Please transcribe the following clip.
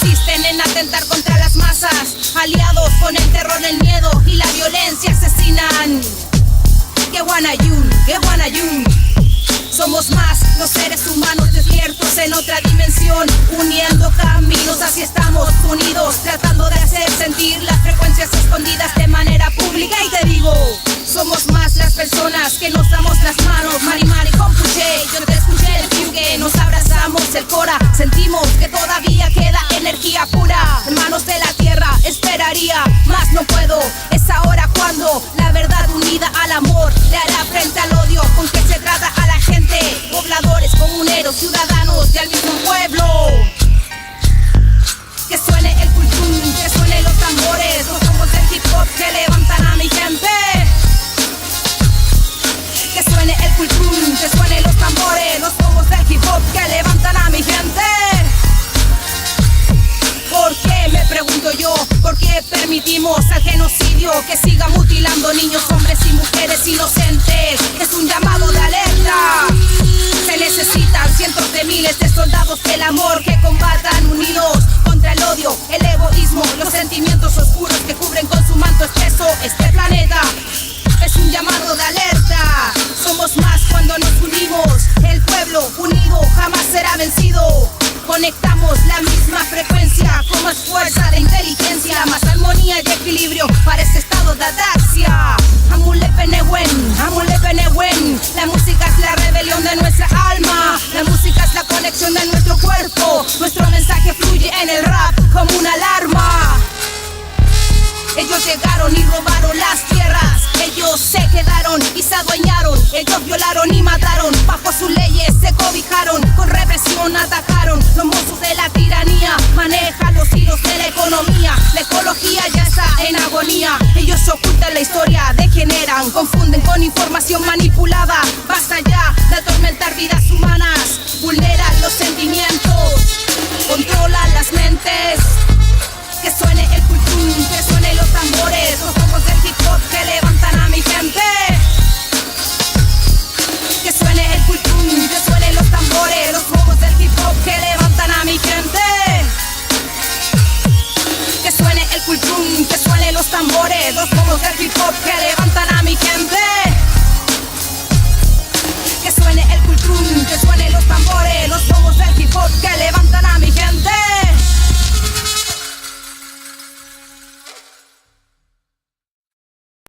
insisten en atentar contra las masas, aliados con el terror, el miedo y la violencia asesinan. Que wanayun, somos más los seres humanos despiertos en otra dimensión, uniendo caminos, así estamos unidos, tratando de hacer sentir las frecuencias escondidas de manera pública. Y te digo, somos más las personas que nos damos las manos, mari mari compuche, yo te escuché el fugue, nos abrazamos el cora, sentimos que todavía queda energía pura, hermanos de la tierra, esperaría, más no puedo, es ahora cuando la verdad unida al amor le hará frente al odio. ¿Con qué se trata a la gente? Pobladores, comuneros, ciudadanos del mismo pueblo. Que suene el cultum, que suene los tambores, los bombos del hip hop que levantan a mi gente. Que suene el cultum, que suene los tambores, los bombos del hip hop que levantan a mi gente. ¿Por qué? Me pregunto yo, ¿por qué permitimos al genocidio que siga mutilando niños, hombres y mujeres inocentes? Es un llamado de alerta. Se necesitan cientos de miles de soldados del amor que combatan unidos contra el odio, el egoísmo, los sentimientos oscuros que cubren con su manto espeso este planeta. Es un llamado de alerta. Somos más cuando nos unimos. El pueblo unido jamás será vencido. Conectamos la misma frecuencia con más fuerza de inteligencia, más armonía y equilibrio para este estado de ataxia. Amule penewen, la música es la rebelión de nuestra alma. La música es la conexión de nuestro cuerpo. Nuestro mensaje fluye en el rap como una alarma. Ellos llegaron y robaron las tierras. Ellos se quedaron y se adueñaron. Ellos violaron y mataron. Bajo sus leyes se cobijaron. Con represión atacaron. Los monstruos de la tiranía manejan los hilos de la economía. La ecología ya está en agonía. Ellos ocultan la historia, degeneran, confunden con información manipulada. Basta ya de atormentar vidas humanas. Vulneran los sentimientos, controlan las mentes. Que suene el cultum, que suene los tambores, los bombos del hip hop que levantan a mi gente. Que suene el cultum, que suene los tambores, los bombos del hip hop que levantan a mi gente. Que suene el cultum, que suene los tambores, los bombos del hip hop que